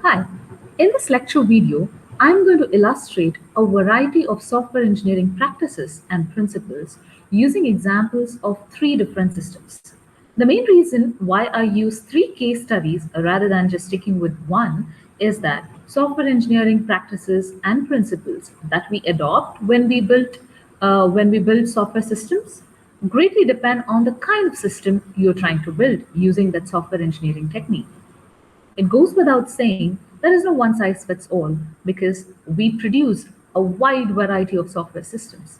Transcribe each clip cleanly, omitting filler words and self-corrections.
Hi, in this lecture video, I'm going to illustrate a variety of software engineering practices and principles using examples of three different systems. The main reason why I use three case studies rather than just sticking with one is that software engineering practices and principles that we adopt when we build software systems greatly depend on the kind of system you're trying to build using that software engineering technique. It goes without saying there is no one size fits all because we produce a wide variety of software systems.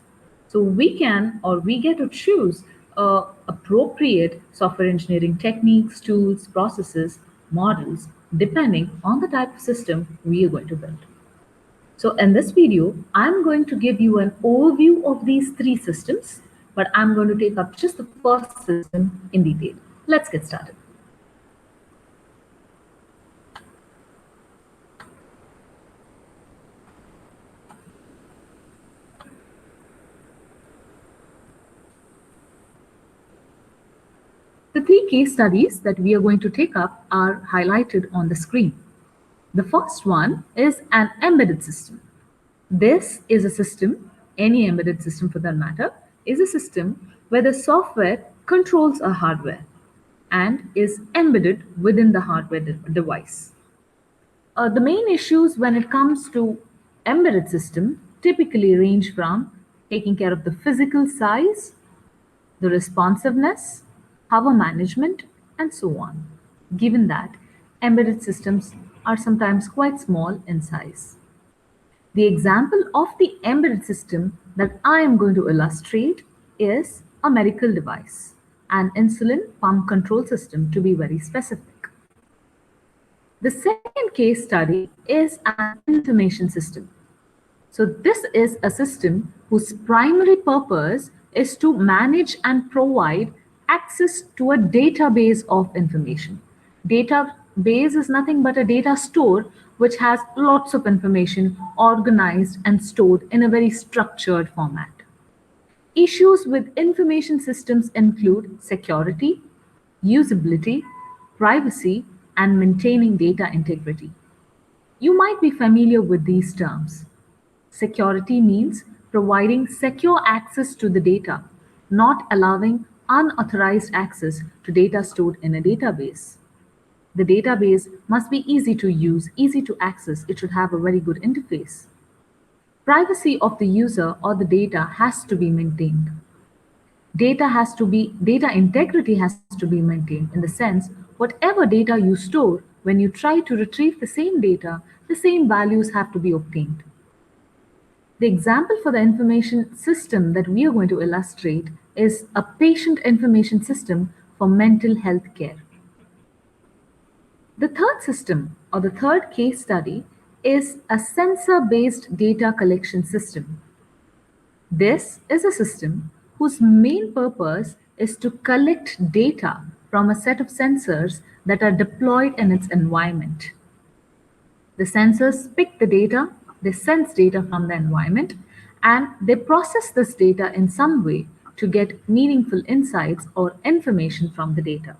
So we can or we get to choose appropriate software engineering techniques, tools, processes, models, depending on the type of system we are going to build. So in this video, I'm going to give you an overview of these three systems, but I'm going to take up just the first system in detail. Let's get started. The three case studies that we are going to take up are highlighted on the screen. The first one is an embedded system. This is a system, any embedded system for that matter, is a system where the software controls a hardware and is embedded within the hardware device. The main issues when it comes to embedded system typically range from taking care of the physical size, the responsiveness, power management, and so on, given that embedded systems are sometimes quite small in size. The example of the embedded system that I am going to illustrate is a medical device, an insulin pump control system to be very specific. The second case study is an information system. So this is a system whose primary purpose is to manage and provide access to a database of information. Database is nothing but a data store which has lots of information organized and stored in a very structured format. Issues with information systems include security, usability, privacy, and maintaining data integrity. You might be familiar with these terms. Security means providing secure access to the data, not allowing unauthorized access to data stored in a database. The database must be easy to use, easy to access. It should have a very good interface. Privacy of the user or the data has to be maintained. Data integrity has to be maintained in the sense whatever data you store, when you try to retrieve the same data, the same values have to be obtained. The example for the information system that we are going to illustrate is a patient information system for mental health care. The third system or the third case study is a sensor-based data collection system. This is a system whose main purpose is to collect data from a set of sensors that are deployed in its environment. The sensors pick the data, they sense data from the environment, and they process this data in some way to get meaningful insights or information from the data.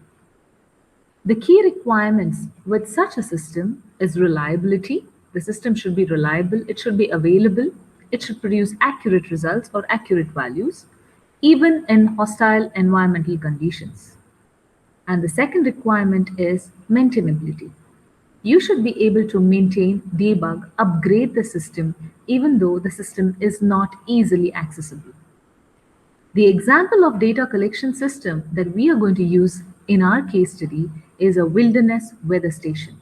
The key requirements with such a system is reliability. The system should be reliable, it should be available, it should produce accurate results or accurate values, even in hostile environmental conditions. And the second requirement is maintainability. You should be able to maintain, debug, upgrade the system, even though the system is not easily accessible. The example of data collection system that we are going to use in our case study is a wilderness weather station.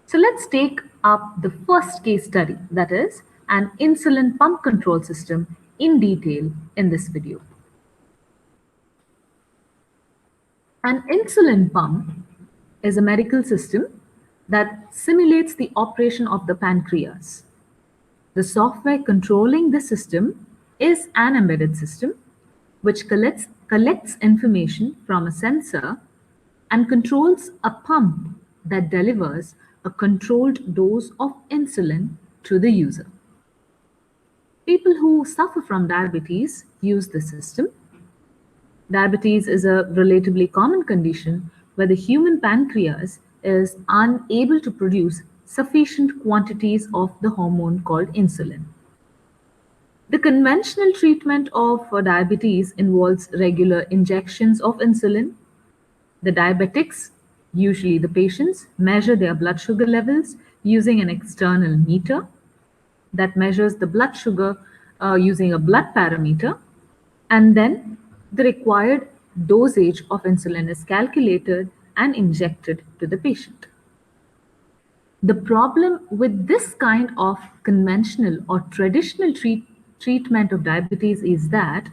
So let's take up the first case study, that is an insulin pump control system in detail in this video. An insulin pump is a medical system that simulates the operation of the pancreas. The software controlling the system is an embedded system which collects information from a sensor and controls a pump that delivers a controlled dose of insulin to the user. People who suffer from diabetes use this system. Diabetes is a relatively common condition where the human pancreas is unable to produce sufficient quantities of the hormone called insulin. The conventional treatment of diabetes involves regular injections of insulin. The diabetics, usually the patients, measure their blood sugar levels using an external meter that measures the blood sugar using a blood parameter, and then the required dosage of insulin is calculated and injected to the patient. The problem with this kind of conventional or traditional treatment of diabetes is that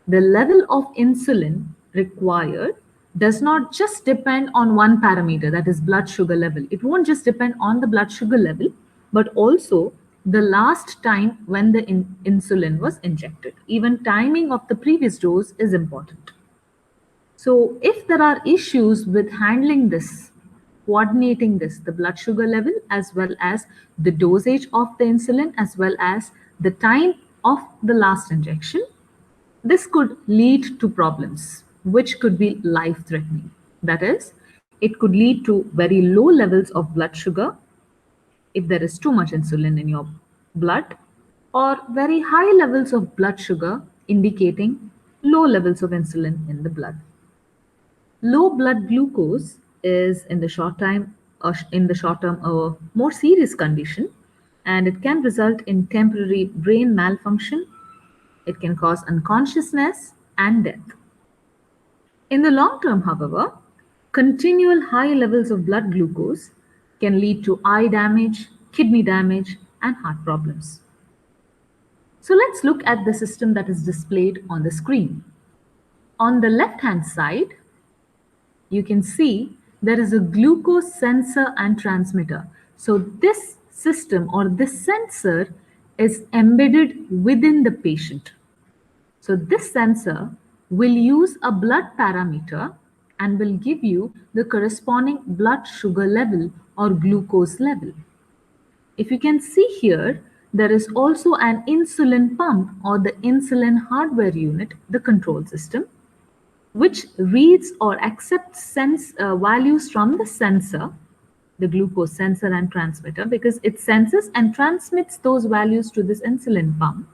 the level of insulin required does not just depend on one parameter, that is blood sugar level. It won't just depend on the blood sugar level, but also the last time when the insulin was injected. Even timing of the previous dose is important. So if there are issues with handling this, coordinating this, the blood sugar level as well as the dosage of the insulin as well as the time of the last injection, this could lead to problems which could be life-threatening. That is, it could lead to very low levels of blood sugar if there is too much insulin in your blood, or very high levels of blood sugar indicating low levels of insulin in the blood. Low blood glucose is in the short term a more serious condition, and it can result in temporary brain malfunction. It can cause unconsciousness and death. In the long term, however, continual high levels of blood glucose can lead to eye damage, kidney damage, and heart problems. So let's look at the system that is displayed on the screen. On the left-hand side, you can see there is a glucose sensor and transmitter. So this system or this sensor is embedded within the patient. So this sensor will use a blood parameter and will give you the corresponding blood sugar level or glucose level. If you can see here, there is also an insulin pump or the insulin hardware unit, the control system, which reads or accepts values from the sensor, the glucose sensor and transmitter, because it senses and transmits those values to this insulin pump.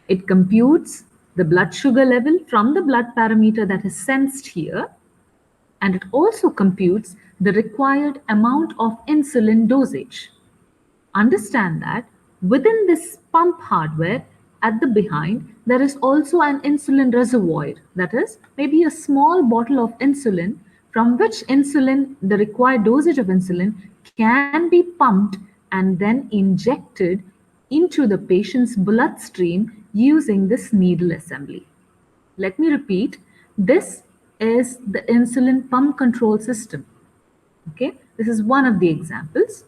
It computes the blood sugar level from the blood parameter that is sensed here, and it also computes the required amount of insulin dosage. Understand that within this pump hardware at the behind, there is also an insulin reservoir, that is maybe a small bottle of insulin from which insulin, the required dosage of insulin, can be pumped and then injected into the patient's bloodstream using this needle assembly. Let me repeat, this is the insulin pump control system. Okay, this is one of the examples.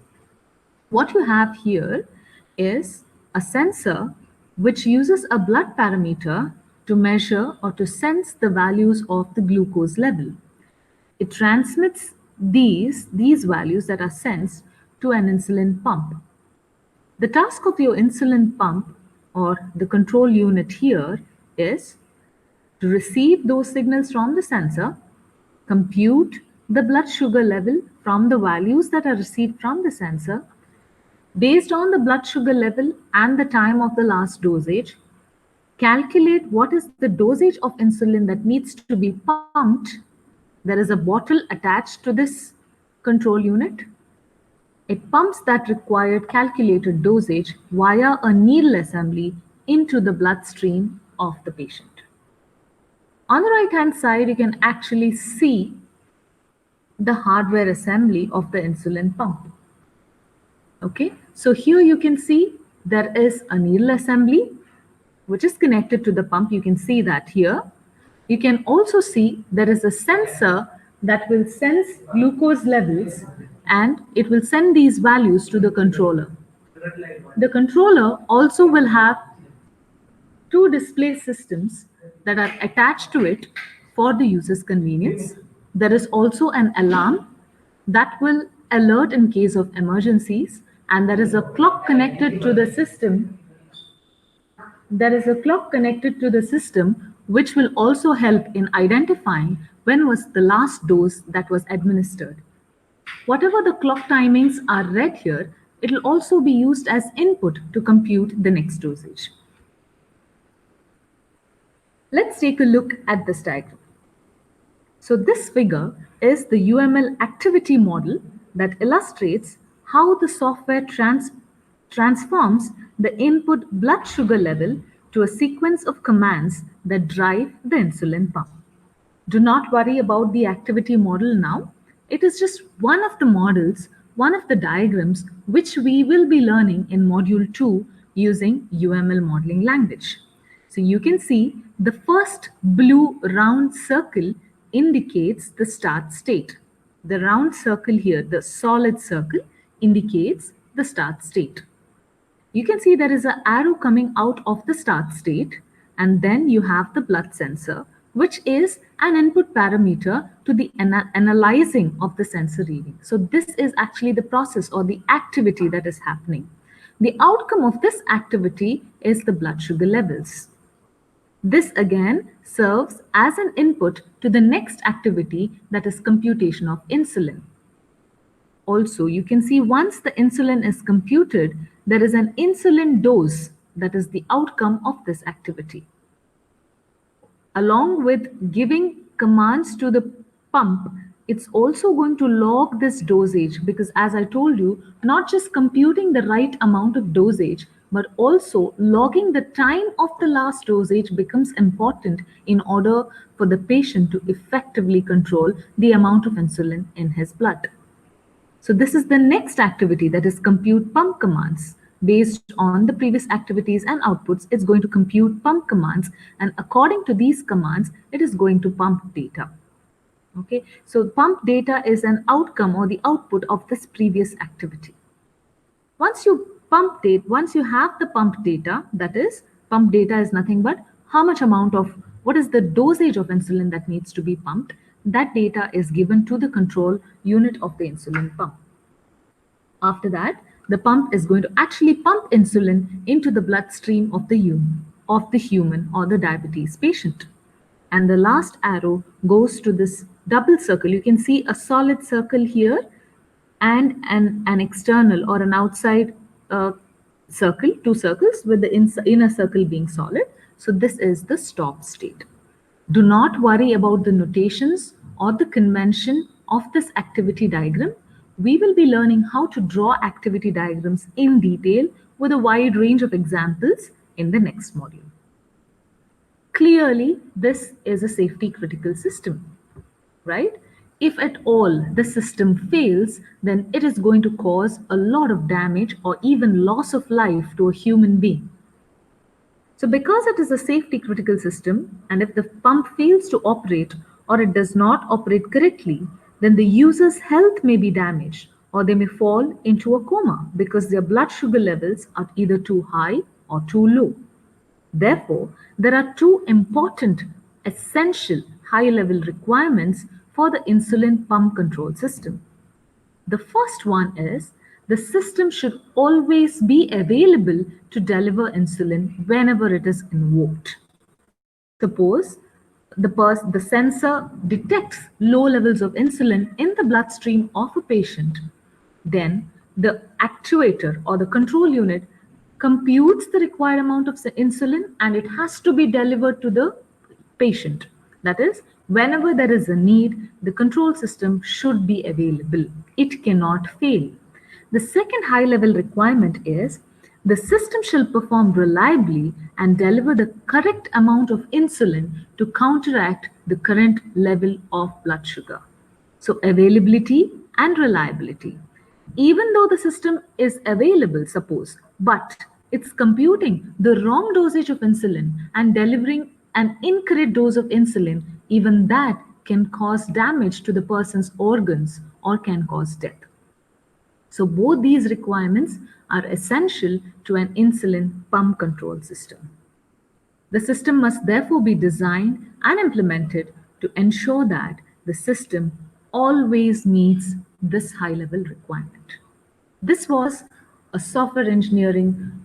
What you have here is a sensor which uses a blood parameter to measure or to sense the values of the glucose level. It transmits these values that are sensed to an insulin pump. The task of your insulin pump or the control unit here is to receive those signals from the sensor, compute the blood sugar level from the values that are received from the sensor. Based on the blood sugar level and the time of the last dosage, calculate what is the dosage of insulin that needs to be pumped. There is a bottle attached to this control unit. It pumps that required calculated dosage via a needle assembly into the bloodstream of the patient. On the right-hand side, you can actually see the hardware assembly of the insulin pump. Okay, so here you can see there is a needle assembly which is connected to the pump. You can see that here. You can also see there is a sensor that will sense glucose levels and it will send these values to the controller. The controller also will have two display systems that are attached to it for the user's convenience. There is also an alarm that will alert in case of emergencies, and there is a clock connected to the system. There is a clock connected to the system which will also help in identifying when was the last dose that was administered. Whatever the clock timings are read here, it will also be used as input to compute the next dosage. Let's take a look at this diagram. So this figure is the UML activity model that illustrates how the software transforms the input blood sugar level to a sequence of commands that drive the insulin pump. Do not worry about the activity model now. It is just one of the models, one of the diagrams which we will be learning in module 2 using UML modeling language. So you can see the first blue round circle indicates the start state. The round circle here, the solid circle, indicates the start state. You can see there is an arrow coming out of the start state, and then you have the blood sensor, which is an input parameter to the analyzing of the sensor reading. So this is actually the process or the activity that is happening. The outcome of this activity is the blood sugar levels. This again serves as an input to the next activity, that is computation of insulin. Also, you can see once the insulin is computed, there is an insulin dose that is the outcome of this activity. Along with giving commands to the pump, it's also going to log this dosage, because as I told you, not just computing the right amount of dosage, but also logging the time of the last dosage becomes important in order for the patient to effectively control the amount of insulin in his blood. So this is the next activity, that is compute pump commands. Based on the previous activities and outputs, it's going to compute pump commands, and according to these commands, it is going to pump data. Okay, so pump data is an outcome or the output of this previous activity. Once you have the pump data, that is, pump data is nothing but how much amount of, what is the dosage of insulin that needs to be pumped. That data is given to the control unit of the insulin pump. After that, the pump is going to actually pump insulin into the bloodstream of the human or the diabetes patient. And the last arrow goes to this double circle. You can see a solid circle here and an external or an outside circle, two circles with the inner circle being solid. So this is the stop state. Do not worry about the notations or the convention of this activity diagram. We will be learning how to draw activity diagrams in detail with a wide range of examples in the next module. Clearly, this is a safety critical system, right? If at all the system fails, then it is going to cause a lot of damage or even loss of life to a human being. So because it is a safety critical system, and if the pump fails to operate or it does not operate correctly, then the user's health may be damaged, or they may fall into a coma because their blood sugar levels are either too high or too low. Therefore, there are two important, essential high-level requirements for the insulin pump control system. The first one is the system should always be available to deliver insulin whenever it is invoked. Suppose the sensor detects low levels of insulin in the bloodstream of a patient, then the actuator or the control unit computes the required amount of insulin, and it has to be delivered to the patient. That is, whenever there is a need, the control system should be available. It cannot fail. The second high-level requirement is the system shall perform reliably and deliver the correct amount of insulin to counteract the current level of blood sugar. So availability and reliability. Even though the system is available, suppose, but it's computing the wrong dosage of insulin and delivering an incorrect dose of insulin, even that can cause damage to the person's organs or can cause death. So both these requirements are essential to an insulin pump control system. The system must therefore be designed and implemented to ensure that the system always meets this high-level requirement. This was a software engineering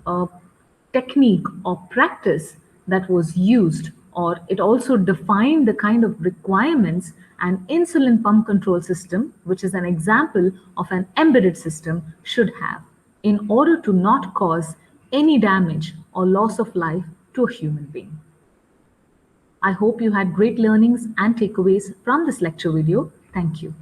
technique or practice that was used or it also defined the kind of requirements an insulin pump control system, which is an example of an embedded system, should have in order to not cause any damage or loss of life to a human being. I hope you had great learnings and takeaways from this lecture video. Thank you.